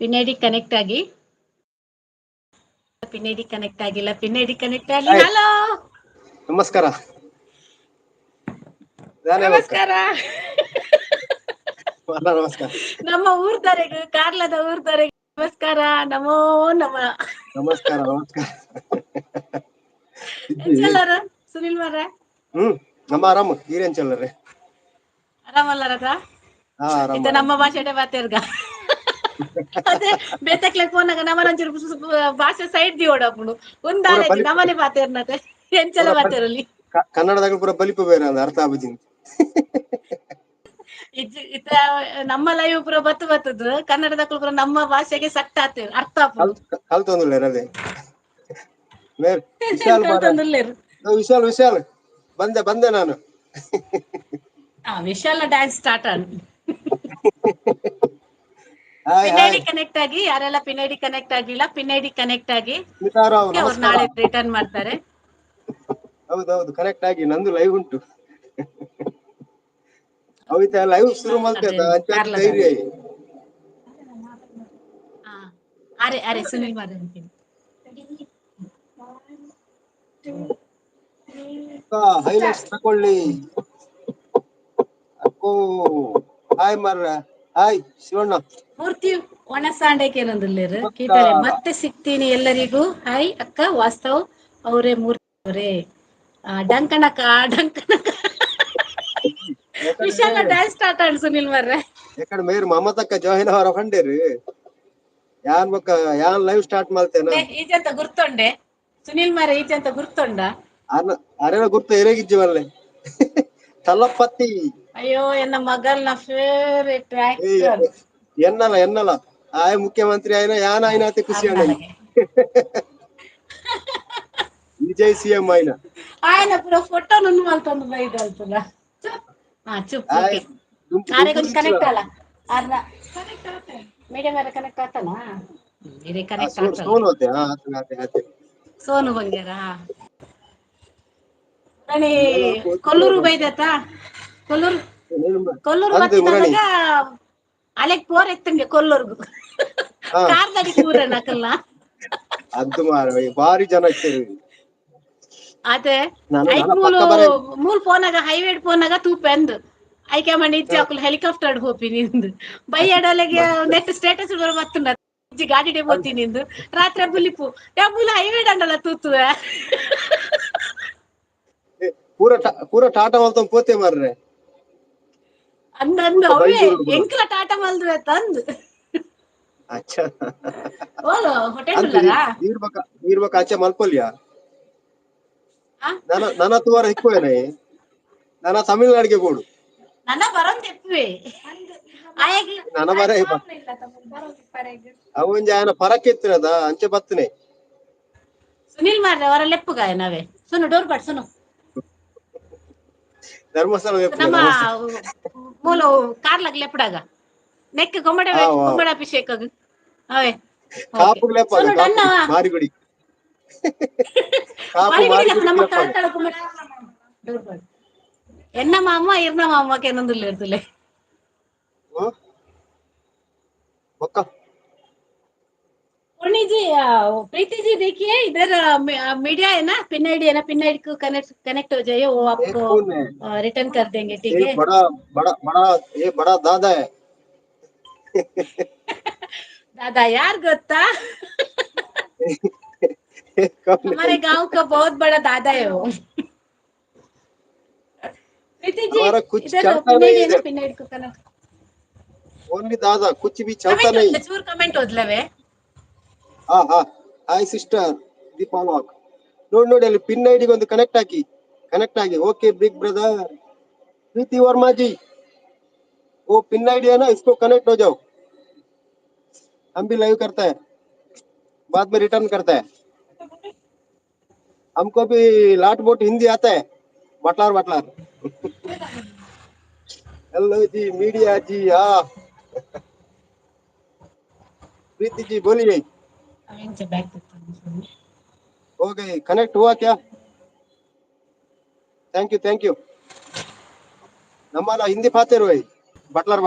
Pin connect ಆಗಿ connect ಆಗಿಲ್ಲ. Connect ಆಗಿ. ಹಾಯ್ ಹಲೋ, ನಮಸ್ಕಾರ. ನಮಸ್ಕಾರ. ನಮಸ್ಕಾರ. ನಮ್ಮ ಊರ್ದವರೆಗೂ, ಕಾರ್ಲದ ಊರ್ದವರೆಗೂ ನಮಸ್ಕಾರ. ನಮೋ ನಮ. ನಮಸ್ಕಾರ ನಮಸ್ಕಾರ. ಎಂಚಲ್ಲರ ಸುನಿಲ್ ಮಾರ್ರೆ? ನಮ್ಮ ಆರಾಮ್. ನೀರೇನ್ ಚಲ್ಲರೆ? ಆರಾಮಲ್ಲರದ? ಹಾ ಆರಾಮ್ ಇತ್ತ ಆರಾಮ್. ನಮ್ಮ ಭಾಷೆಡೆ ಮಾತಾಡ್ಗ. ಅದೇ ಬೇತಕ್ಲೆ ಪೋನಾಗ ನಮನಂಚೂರು ಭಾಷೆ ಸೈಡ್ ದಿ ಓಡಾಪುಂಡು. ಪೂರ ಒಂದಾರೆ ಬಲಿ ನಮ್ಮನೆ ಮಾತೇರ್ನತೆ ಎಂಚಲ ಮಾತೇರಲಿ. ಕನ್ನಡದಾಗ ಪೂರ ಬಲಿಪು ಬೇರೆ ಅಂದ ಅರ್ಥ ಆಬುಜಿನ್. ಇತ್ತ ನಮ್ಮ ಲೈವ್ ಪುರ ಬತ್ತುದು ಕನ್ನಡದಕ್ಕೂ ಪುರ ನಮ್ಮ ಭಾಷೆಗೆ ಸಕ್ಟ್ ಆಗ್ತೇವೆ, ಅರ್ಥ ಆಪುಂಡು. ಕಲ್ತೊಂದುಲ್ಲೆ ರವೆ. ವಿಶಾಲ್ ಬಾರ, ಕಲ್ತೊಂದುಲ್ಲೇರು. ವಿಶಾಲ್ ಬಂದೆ ನಾನು. ವಿಶಾಲ dance start on. Hi hi. Connect ಆಗಿ, ಯಾರೆಲ್ಲ ಪಿನ್ ಕನೆಕ್ಟ್ ಆಗಿಲ್ಲ ಕನೆಕ್ಟ್ ಆಗಿ. ಸ್ಮಿತಾರಾವ್ ಓಕೆ, ಅವ್ರು ನಮಸ್ಕಾರ. ನಾಳೆ ರಿಟರ್ನ್ ಮಾಡ್ತಾರೆ. ಹೌದೌದು ಕನೆಕ್ಟ್ ಆಗಿ, ನಂದು ಲೈವ್ ಉಂಟು. ಅವಿತ ಲೈವ್ ಶುರು ಮಲ್ತದ ಅಂಚಾತಿ ಧೈರ್ಯ. ಅರೆ ಅರೆ ಸುನಿಲ್ ಮಾರ್ರೆ. ಹೈಲೈಟ್ಸ್ ತಕೊಳ್ಳಿ. ಅಕ್ಕೋ ಹಾಯ್ ಮಾರ್ರೆ. ಹಾಯ್ ಶಿವಣ್ಣ. ಮೂರ್ತಿ ಒಣಸಾಂಡಕೆನೊಂದುಲ್ಲೇರು ನಮಸ್ಕಾರ. ಕೀತಾಳೆ ಮತ್ತೆ ಸಿಗ್ತೀನಿ ಎಲ್ಲರಿಗೂ. ಹಾಯ್ ಅಕ್ಕ ವಾಸ್ತವ್ ಅವರೇ, ಮೂರ್ತಿ ಅವರೇ, ಡಂಕಣಕ ಡಂಕಣಕ. ಯಾಕಂದ್ರೆ ವಿಶಾಲ ಡ್ಯಾನ್ಸ್ ಸ್ಟಾರ್ಟ್ ಆಂಡ್ ಸುನಿಲ್ ಮಾರ್ರೆ. ಯಾಕಂದ್ರೆ ಮೇರು ಮಮತಕ್ಕ ಜಾಯಿನ್ ಅವರ ಕಂಡೇರಿ ಯಾನ್ ಬಕ್ಕ ಯಾನ್ ಲೈವ್ ಸ್ಟಾರ್ಟ್ ಮಾಡ್ತೇನ. ಈಜಂತ ಗುರ್ತೊಂಡೆ ಸುನಿಲ್ ಮಾರ್ರೆ, ಈಜಂತ ಗುರ್ತೊಂಡ. ಅರೆನ ಗುರ್ತ ಎರೇಗಿಜ್ಜಿ ತಲಪತಿ. ಅಯ್ಯೋ ಎನ್ನ ಮಗಲ್ನ ಫೇವರೇಟ್ ಆಕ್ಟರ್. ಎನ್ನಲ ಆಯ್ ಮುಖ್ಯಮಂತ್ರಿ ಆಯ್ನ ಯಾನ್ ಆಯ್ನತೆ ಖುಷಿ ಆಂಡನಿ. ಅರ್ನಳಗೆ ವಿಜಯ್ ಸಿಎಂ ಆಯ್ನ. ಆಯ್ನ ಪುರ ಫೋಟೋ ನುಣ್ಣು ಮಲ್ತೊಂದು ಬೈಟ್ ಆಯ್ತುಂಡ. ಚುಪ್ ಓಕೆ. ಆರೆಗೊಂದು ಕನೆಕ್ಟ್ ಅಲ್ಲ ಮೀಡಿಯಂ ವರೆ ಕನೆಕ್ಟ್ ಆಗ್ತಾನಾ? ಕನೆಕ್ಟ್ ಆಗ್ತದ. ಸೋನು ಹೋತೆ ಆತೆ. ಸೋನು ಬಂಗ್ಯಾರ. ಅಣಿ ಕೊಲ್ಲೂರು ಬೈದತ್ತ. ಕೊಲ್ಲೂರು ಅಂದು ಮುರಣಿ ಬತ್ತಿನದಾಗ ಅಲೆಗ್ ಪೋರ್ ಎತ್ತಂಗೆ ಕೊಲ್ಲೂರ್ಗು. ಹಾ ಕಾರ್ದಾಡಿ ಪೂರ ನಕಲ್ನ. ಅದು ಮಾರ ಭಾರಿ ಜನ ಇತ್ತೇರಿ. ಅದೇ ಐಕ್ ನಾನು ಪಕ್ಕ ಬರ ಮೂಲ್ ಪೋನಾಗ ಹೈವೇಡ್ ಪೋನಾಗ ತೂಪೆ ಅಂದು. ಐಕೆ ಮಂಡಿ ಇಚ್ಚಿ ಅಕುಲು ಹೆಲಿಕಾಪ್ಟರ್ ಹೋಪಿ ನಿಂದು ಬೈ ಎಡಲೆಗೆ ನೆಟ್ ಸ್ಟೇಟಸ್ ಬತ್ತುಂಡ. ಗಾಡಿ ಅಂದ್ ಪೋತಿ ನಿಂದು ರಾತ್ರಿ ಬುಲಿಪು ಯಬುಲ ಹೈವೇಡ್ ಅಂಡಲ ತೂತುವೆ. ಪೂರ ಟಾಟಾ ಮಲ್ತೊಂದು ಪೋತೆ ಮಾರ್ರೆ. ಅಂದಂದು ಬೊಕ್ಕ ಅವೇ ಬೈಜೂರುಡು ಪೂರ ಎಂಕಲ ಟಾಟ ಮಲ್ದುವೆ ಅಂದು. ಅಚ್ಚ ಓಲು ಹೊಟೇಲ್ ಅಂತು ಉಳ್ಳಾರಾ? ನೀರ್ ಬಕ್ಕ ಆಚೆ ಮಲ್ಪೊಲಿಯಾ? ನನ್ನ ತೂವರ ಇಕ್ಕುವೆನೆ ನನ್ನ ತಮಿಳ್ನಾಡಿಗೆ ಬೋಡು. ನನ್ನ ಬರೊಂದು ಎಪ್ಪುವೆ ನನ್ನ ಬರ ಅವೊಂಜಿ ಆಯನ ಪರಕ್ಕೆ ಎತ್ತಿನದ ಅಂಚೆ ಬತ್ತನೆ. ಸುನಿಲ್ ಮಾರ್ರೆ ಅವರ ಲೆಪ್ಪುಗಾಯ ನಾವೇ ಸುನು ಡೋರ್ ಪಾಟ್ ಸುನು. ಧರ್ಮಸ್ಥಳ ನಮ್ಮ ಧರ್ಮಸ್ಥಳ ಮೂಲು ಕಾರ್ಲಗ್ ಲೆಪ್ಪುಡಾಗ ನೆಕ್ ಗೊಮ್ಮಡ ಅಭಿಷೇಕ ಅವೇ. ಓಕೆ ಕಾಪುಗ್ ಲೆಪ್ಪಗ ಸೋನು ಡನ್. ಕಾಪುಗ್ ಮಾರಿಗುಡಿ ಕಾಪು ಮಾರಿಗುಡಿ ಮಾರಿಗುಡಿಗೆ ನಮ್ಮ ಲೆಪ್ಪಗ ಕಾರ್ಕಳ ಎನ್ನ ಮಾಮ ಇರ್ನ ಮಾಮಕ್ಕೆ ಏನೊಂದುಲ್ಲೆ ಇರ್ತಲೆ. ಬೊಕ್ಕ जी प्रीति जी देखिए इधर मीडिया है ना पिन आईडी है ना पिन आईडी को कनेक्ट हो जाइए वो एक आपको कौन है रिटर्न कर देंगे ठीक ये है। बड़ा दादा है। दादा यार गोत्ता कौन है? हमारे गांव का बहुत बड़ा दादा है वो। प्रीति जी हमारा कुछ इधर चलता पिन नहीं आईडी है ना इधर पिन आईडी को कनेक्ट ओनली दादा कुछ भी चलता कमेंट नहीं। चूर कमेंट ओद्लवे हाँ हाय सिस्टर दीपावक ನೋಡಿ ಅಲ್ಲಿ ಪಿನ್ ಐಡಿಗೆ ಒಂದು ಕನೆಕ್ಟ್ ಆಗಿ ओके बिग ब्रदर प्रीति वर्मा जी वो पिन आईडी है ना इसको कनेक्ट हो जाओ हम भी लाइव करते हैं बाद में रिटर्न करते हैं हमको भी लाट बोट हिंदी आता है बटलार हेलो जी मीडिया जी हाँ प्रीति जी बोलिए हो गई कनेक्ट हुआ क्या थैंक यू नम्मला हिंदी पाते रोई बटलर